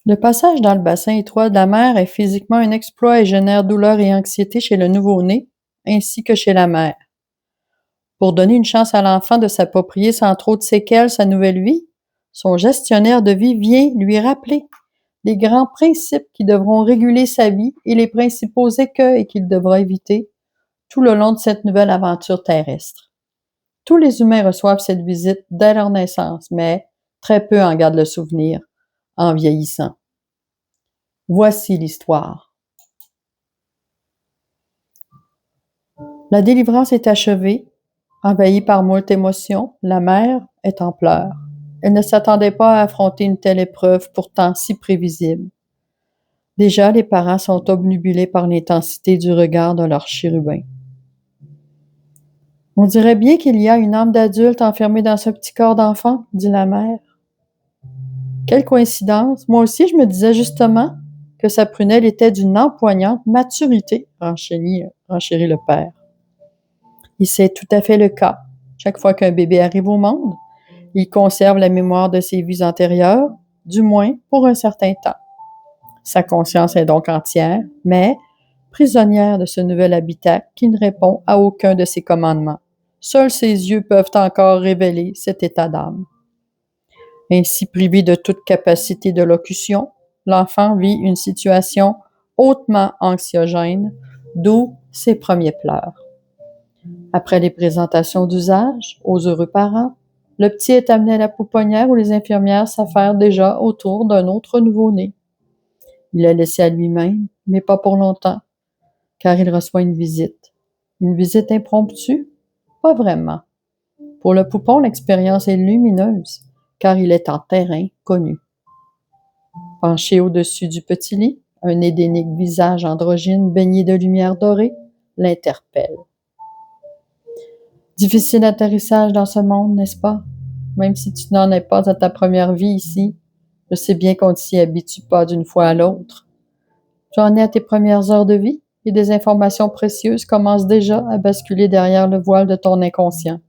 Le passage dans le bassin étroit de la mère est physiquement un exploit et génère douleur et anxiété chez le nouveau-né, ainsi que chez la mère. Pour donner une chance à l'enfant de s'approprier sans trop de séquelles sa nouvelle vie, son gestionnaire de vie vient lui rappeler les grands principes qui devront réguler sa vie et les principaux écueils qu'il devra éviter tout le long de cette nouvelle aventure terrestre. Tous les humains reçoivent cette visite dès leur naissance, mais très peu en gardent le souvenir en vieillissant. Voici l'histoire. La délivrance est achevée. Envahie par moult émotions, la mère est en pleurs. Elle ne s'attendait pas à affronter une telle épreuve pourtant si prévisible. Déjà, les parents sont obnubilés par l'intensité du regard de leur chérubin. On dirait bien qu'il y a une âme d'adulte enfermée dans ce petit corps d'enfant, dit la mère. Quelle coïncidence! Moi aussi, je me disais justement que sa prunelle était d'une empoignante maturité, renchérit le père. Et c'est tout à fait le cas. Chaque fois qu'un bébé arrive au monde, il conserve la mémoire de ses vies antérieures, du moins pour un certain temps. Sa conscience est donc entière, mais prisonnière de ce nouvel habitat qui ne répond à aucun de ses commandements. Seuls ses yeux peuvent encore révéler cet état d'âme. Ainsi privé de toute capacité de locution, l'enfant vit une situation hautement anxiogène, d'où ses premiers pleurs. Après les présentations d'usage aux heureux parents, le petit est amené à la pouponnière où les infirmières s'affairent déjà autour d'un autre nouveau-né. Il est laissé à lui-même, mais pas pour longtemps, car il reçoit une visite. Une visite impromptue? Pas vraiment. Pour le poupon, l'expérience est lumineuse, car il est en terrain connu. Penché au-dessus du petit lit, un édénique visage androgyne baigné de lumière dorée l'interpelle. Difficile atterrissage dans ce monde, n'est-ce pas? Même si tu n'en es pas à ta première vie ici, je sais bien qu'on ne s'y habitue pas d'une fois à l'autre. Tu en es à tes premières heures de vie et des informations précieuses commencent déjà à basculer derrière le voile de ton inconscient.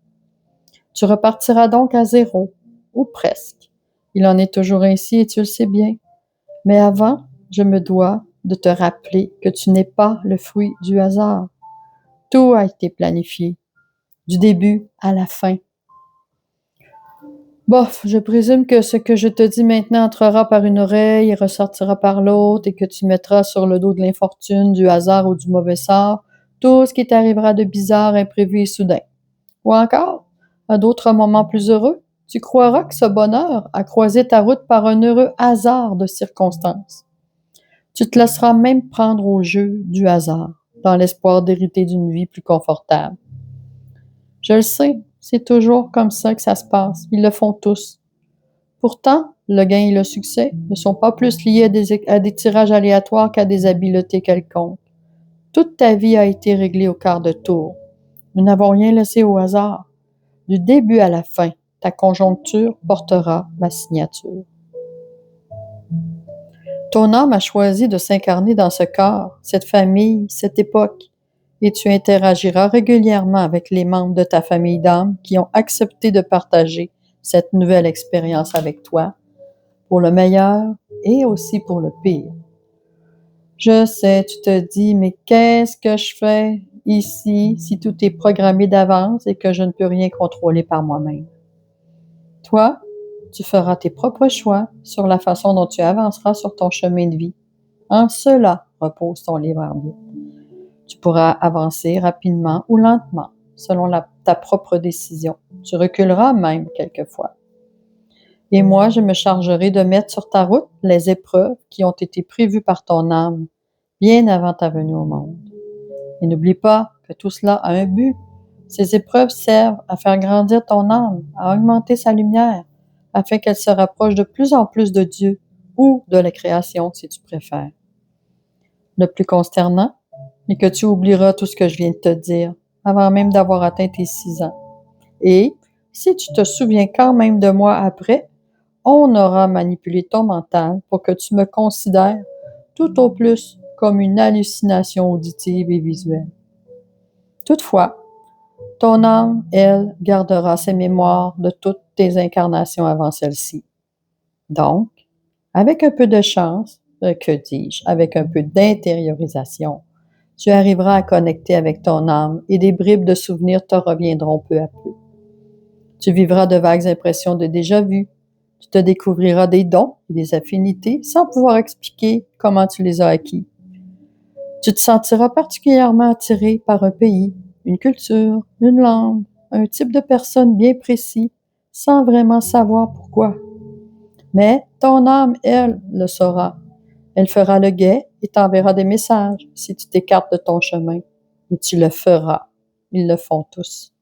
Tu repartiras donc à zéro, ou presque. Il en est toujours ainsi et tu le sais bien. Mais avant, je me dois de te rappeler que tu n'es pas le fruit du hasard. Tout a été planifié, du début à la fin. Bof, je présume que ce que je te dis maintenant entrera par une oreille et ressortira par l'autre et que tu mettras sur le dos de l'infortune, du hasard ou du mauvais sort tout ce qui t'arrivera de bizarre, imprévu et soudain. Ou encore, à d'autres moments plus heureux, tu croiras que ce bonheur a croisé ta route par un heureux hasard de circonstances. Tu te laisseras même prendre au jeu du hasard, dans l'espoir d'hériter d'une vie plus confortable. Je le sais, c'est toujours comme ça que ça se passe. Ils le font tous. Pourtant, le gain et le succès ne sont pas plus liés à des tirages aléatoires qu'à des habiletés quelconques. Toute ta vie a été réglée au quart de tour. Nous n'avons rien laissé au hasard. Du début à la fin, ta conjoncture portera ma signature. Ton âme a choisi de s'incarner dans ce corps, cette famille, cette époque, et tu interagiras régulièrement avec les membres de ta famille d'âme qui ont accepté de partager cette nouvelle expérience avec toi, pour le meilleur et aussi pour le pire. Je sais, tu te dis, mais qu'est-ce que je fais ici si tout est programmé d'avance et que je ne peux rien contrôler par moi-même? Toi, tu feras tes propres choix sur la façon dont tu avanceras sur ton chemin de vie. En cela repose ton libre arbitre. Tu pourras avancer rapidement ou lentement, selon ta propre décision. Tu reculeras même quelquefois. Et moi, je me chargerai de mettre sur ta route les épreuves qui ont été prévues par ton âme bien avant ta venue au monde. Et n'oublie pas que tout cela a un but. Ces épreuves servent à faire grandir ton âme, à augmenter sa lumière, afin qu'elle se rapproche de plus en plus de Dieu ou de la création, si tu préfères. Le plus consternant est que tu oublieras tout ce que je viens de te dire, avant même d'avoir atteint tes 6 ans. Et, si tu te souviens quand même de moi après, on aura manipulé ton mental pour que tu me considères tout au plus comme une hallucination auditive et visuelle. Toutefois, ton âme, elle, gardera ses mémoires de toutes tes incarnations avant celle-ci. Donc, Avec un peu de chance, que dis-je, avec un peu d'intériorisation, tu arriveras à connecter avec ton âme et des bribes de souvenirs te reviendront peu à peu. Tu vivras de vagues impressions de déjà-vu. Tu te découvriras des dons et des affinités sans pouvoir expliquer comment tu les as acquis. Tu te sentiras particulièrement attiré par un pays, une culture, une langue, un type de personne bien précis, sans vraiment savoir pourquoi. Mais ton âme, elle, le saura. Elle fera le guet et t'enverra des messages si tu t'écartes de ton chemin. Et tu le feras. Ils le font tous.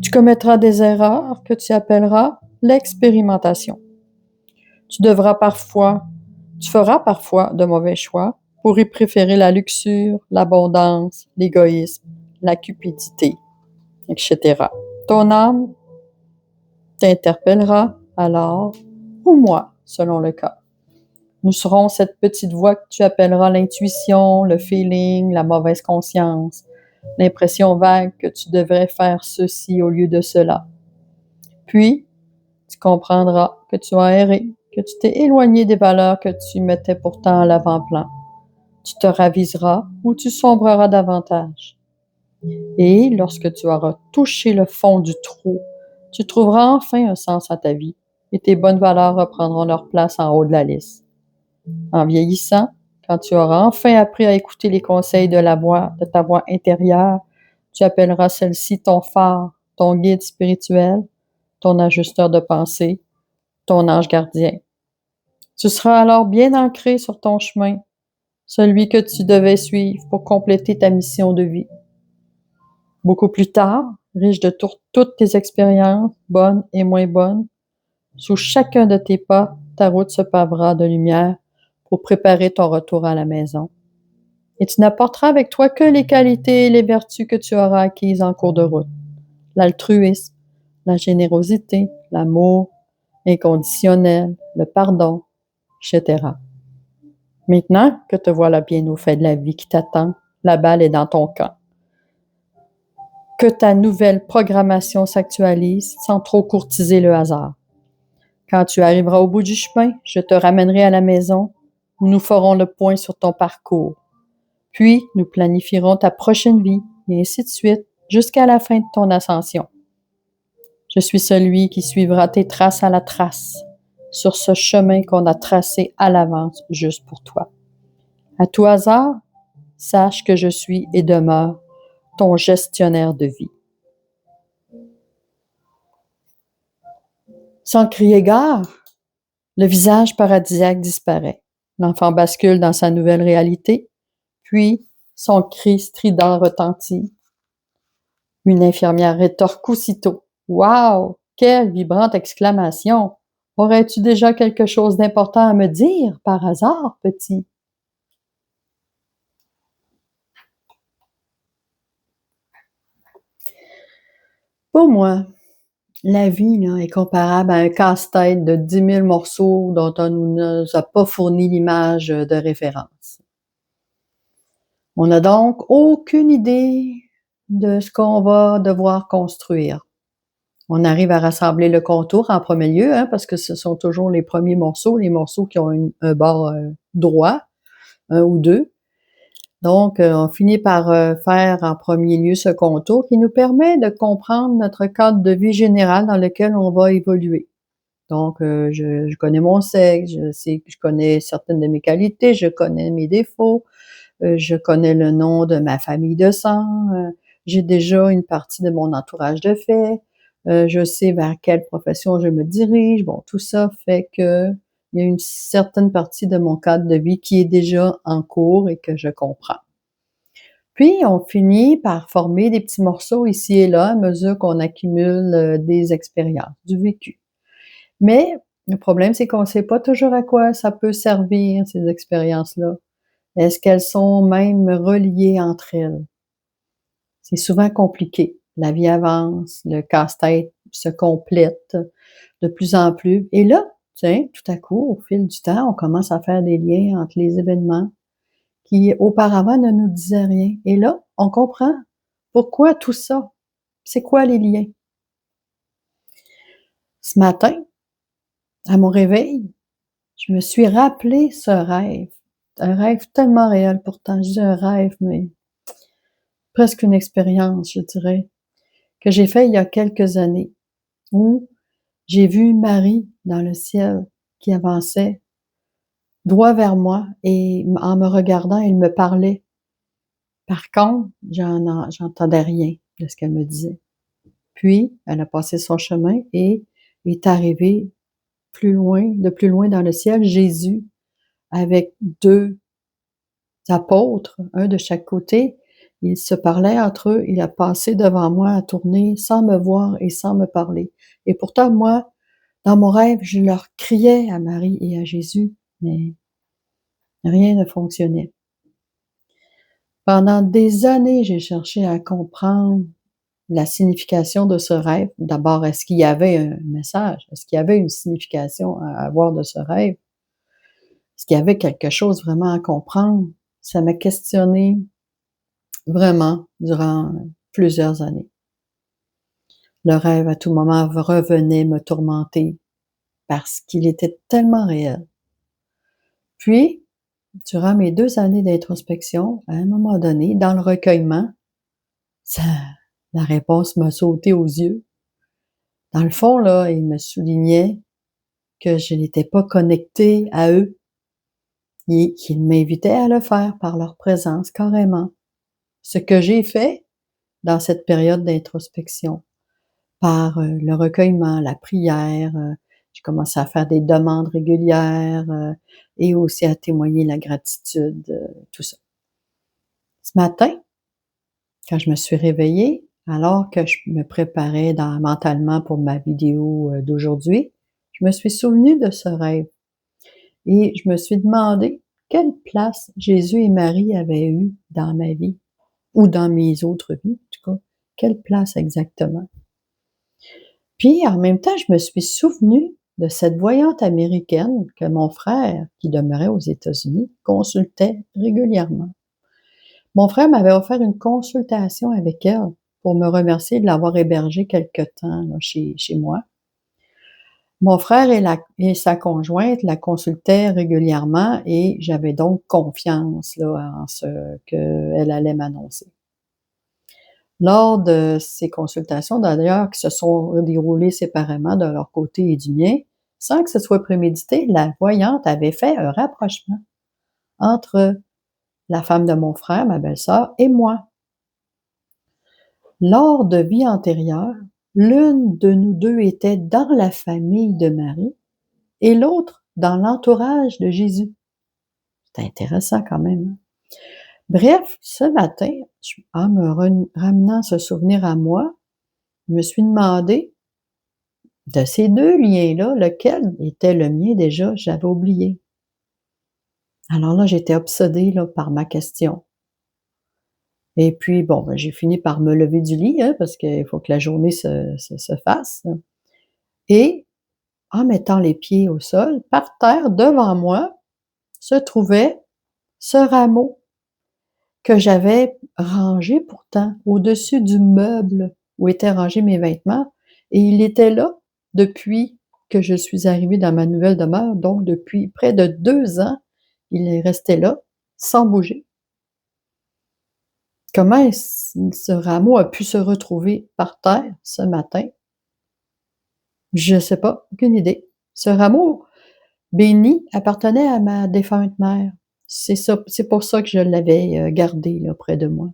Tu commettras des erreurs que tu appelleras l'expérimentation. Tu feras parfois de mauvais choix pour y préférer la luxure, l'abondance, l'égoïsme, la cupidité, etc. Ton âme t'interpellera alors, ou moi, selon le cas. Nous serons cette petite voix que tu appelleras l'intuition, le feeling, la mauvaise conscience, l'impression vague que tu devrais faire ceci au lieu de cela. Puis, tu comprendras que tu as erré, que tu t'es éloigné des valeurs que tu mettais pourtant à l'avant-plan. Tu te raviseras ou tu sombreras davantage. Et lorsque tu auras touché le fond du trou, tu trouveras enfin un sens à ta vie et tes bonnes valeurs reprendront leur place en haut de la liste. En vieillissant, quand tu auras enfin appris à écouter les conseils de ta voix intérieure, tu appelleras celle-ci ton phare, ton guide spirituel, ton ajusteur de pensée, ton ange gardien. Tu seras alors bien ancré sur ton chemin, celui que tu devais suivre pour compléter ta mission de vie. Beaucoup plus tard, riche de toutes tes expériences, bonnes et moins bonnes, sous chacun de tes pas, ta route se pavera de lumière pour préparer ton retour à la maison. Et tu n'apporteras avec toi que les qualités et les vertus que tu auras acquises en cours de route. L'altruisme, la générosité, l'amour inconditionnel, le pardon, etc. Maintenant que te voilà bien au fait de la vie qui t'attend, la balle est dans ton camp. Que ta nouvelle programmation s'actualise sans trop courtiser le hasard. Quand tu arriveras au bout du chemin, je te ramènerai à la maison où nous ferons le point sur ton parcours. Puis, nous planifierons ta prochaine vie et ainsi de suite jusqu'à la fin de ton ascension. Je suis celui qui suivra tes traces à la trace sur ce chemin qu'on a tracé à l'avance juste pour toi. À tout hasard, sache que je suis et demeure ton gestionnaire de vie. Sans crier gare, le visage paradisiaque disparaît. L'enfant bascule dans sa nouvelle réalité, puis son cri strident retentit. Une infirmière rétorque aussitôt. « Wow! Quelle vibrante exclamation! Aurais-tu déjà quelque chose d'important à me dire, par hasard, petit? » Pour moi, la vie là, est comparable à un casse-tête de 10 000 morceaux dont on ne nous a pas fourni l'image de référence. On n'a donc aucune idée de ce qu'on va devoir construire. On arrive à rassembler le contour en premier lieu, hein, parce que ce sont toujours les premiers morceaux, les morceaux qui ont un bord droit, un ou deux. Donc, on finit par faire en premier lieu ce contour qui nous permet de comprendre notre cadre de vie général dans lequel on va évoluer. Donc, je connais mon sexe, je connais certaines de mes qualités, je connais mes défauts, je connais le nom de ma famille de sang, j'ai déjà une partie de mon entourage de fait, je sais vers quelle profession je me dirige. Bon, tout ça fait que il y a une certaine partie de mon cadre de vie qui est déjà en cours et que je comprends. Puis, on finit par former des petits morceaux ici et là à mesure qu'on accumule des expériences, du vécu. Mais le problème, c'est qu'on ne sait pas toujours à quoi ça peut servir, ces expériences-là. Est-ce qu'elles sont même reliées entre elles? C'est souvent compliqué. La vie avance, le casse-tête se complète de plus en plus. Et là, tiens, tout à coup, au fil du temps, on commence à faire des liens entre les événements qui auparavant ne nous disaient rien. Et là, on comprend pourquoi tout ça. C'est quoi les liens? Ce matin, à mon réveil, je me suis rappelé ce rêve, un rêve tellement réel pourtant. Je dis un rêve, mais presque une expérience, je dirais, que j'ai fait il y a quelques années, où j'ai vu Marie dans le ciel qui avançait droit vers moi et en me regardant, elle me parlait. Par contre, j'entendais rien de ce qu'elle me disait. Puis, elle a passé son chemin et est arrivé plus loin dans le ciel, Jésus avec 2 apôtres, un de chaque côté. Ils se parlaient entre eux. Il a passé devant moi, a tourné sans me voir et sans me parler. Et pourtant, moi, dans mon rêve, je leur criais à Marie et à Jésus, mais rien ne fonctionnait. Pendant des années, j'ai cherché à comprendre la signification de ce rêve. D'abord, est-ce qu'il y avait un message? Est-ce qu'il y avait une signification à avoir de ce rêve? Est-ce qu'il y avait quelque chose vraiment à comprendre? Ça m'a questionnée vraiment durant plusieurs années. Le rêve, à tout moment, revenait me tourmenter parce qu'il était tellement réel. Puis, durant mes 2 années d'introspection, à un moment donné, dans le recueillement, ça la réponse m'a sauté aux yeux. Dans le fond, là, il me soulignait que je n'étais pas connectée à eux et qu'ils m'invitaient à le faire par leur présence, carrément. Ce que j'ai fait dans cette période d'introspection, par, le recueillement, la prière, j'ai commencé à faire des demandes régulières, et aussi à témoigner la gratitude, tout ça. Ce matin, quand je me suis réveillée, alors que je me préparais mentalement pour ma vidéo, d'aujourd'hui, je me suis souvenue de ce rêve et je me suis demandé quelle place Jésus et Marie avaient eue dans ma vie ou dans mes autres vies, en tout cas, quelle place exactement? Puis, en même temps, je me suis souvenue de cette voyante américaine que mon frère, qui demeurait aux États-Unis, consultait régulièrement. Mon frère m'avait offert une consultation avec elle pour me remercier de l'avoir hébergée quelque temps là, chez moi. Mon frère et sa conjointe la consultaient régulièrement et j'avais donc confiance là, en ce qu'elle allait m'annoncer. Lors de ces consultations, d'ailleurs, qui se sont déroulées séparément de leur côté et du mien, sans que ce soit prémédité, la voyante avait fait un rapprochement entre la femme de mon frère, ma belle-sœur, et moi. Lors de vies antérieures, l'une de nous deux était dans la famille de Marie et l'autre dans l'entourage de Jésus. C'est intéressant quand même, hein? Bref, ce matin, en me ramenant ce souvenir à moi, je me suis demandé, de ces 2 liens-là, lequel était le mien déjà? J'avais oublié. Alors là, j'étais obsédée là, par ma question. Et puis, bon, ben, j'ai fini par me lever du lit, hein, parce qu'il faut que la journée se fasse. Et en mettant les pieds au sol, par terre, devant moi, se trouvait ce rameau que j'avais rangé pourtant au-dessus du meuble où étaient rangés mes vêtements. Et il était là depuis que je suis arrivée dans ma nouvelle demeure, donc depuis près de 2 ans, il est resté là, sans bouger. Comment ce rameau a pu se retrouver par terre ce matin? Je sais pas, aucune idée. Ce rameau béni appartenait à ma défunte mère. C'est pour ça que je l'avais, gardé là, près de moi.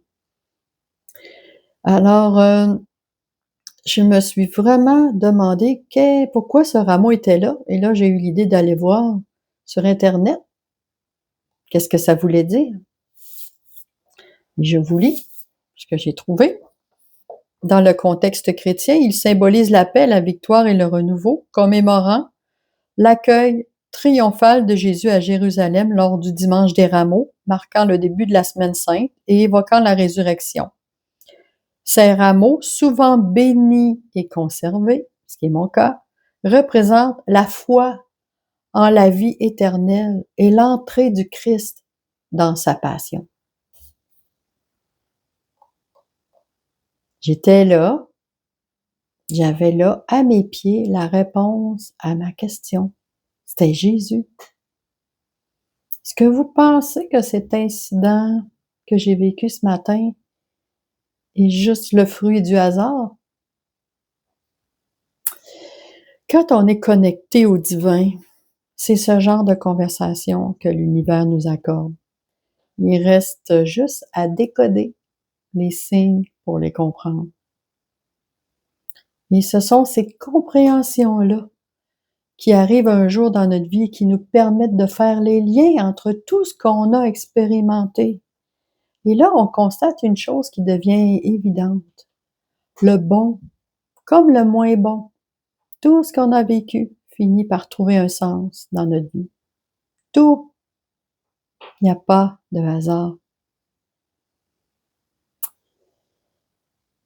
Alors, je me suis vraiment demandé pourquoi ce rameau était là et là, j'ai eu l'idée d'aller voir sur internet qu'est-ce que ça voulait dire. Et je vous lis ce que j'ai trouvé. Dans le contexte chrétien, il symbolise la paix, la victoire et le renouveau, commémorant l'accueil triomphal de Jésus à Jérusalem lors du dimanche des Rameaux, marquant le début de la Semaine sainte et évoquant la résurrection. Ces rameaux, souvent bénis et conservés, ce qui est mon cas, représentent la foi en la vie éternelle et l'entrée du Christ dans sa passion. J'étais là, j'avais là à mes pieds la réponse à ma question. C'était Jésus. Est-ce que vous pensez que cet incident que j'ai vécu ce matin est juste le fruit du hasard? Quand on est connecté au divin, c'est ce genre de conversation que l'univers nous accorde. Il reste juste à décoder les signes pour les comprendre. Et ce sont ces compréhensions-là qui arrivent un jour dans notre vie et qui nous permettent de faire les liens entre tout ce qu'on a expérimenté. Et là, on constate une chose qui devient évidente. Le bon comme le moins bon, tout ce qu'on a vécu finit par trouver un sens dans notre vie. Tout. Il n'y a pas de hasard.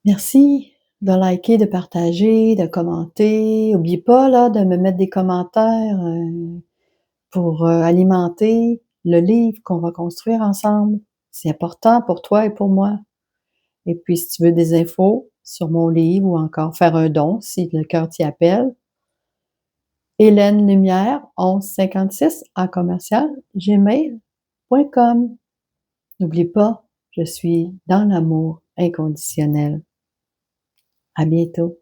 Merci de liker, de partager, de commenter. N'oubliez pas là, de me mettre des commentaires pour alimenter le livre qu'on va construire ensemble. C'est important pour toi et pour moi. Et puis, si tu veux des infos sur mon livre ou encore faire un don, si le cœur t'y appelle, Hélène Lumière, 1156 en commercial, gmail.com. N'oublie pas, je suis dans l'amour inconditionnel. À bientôt.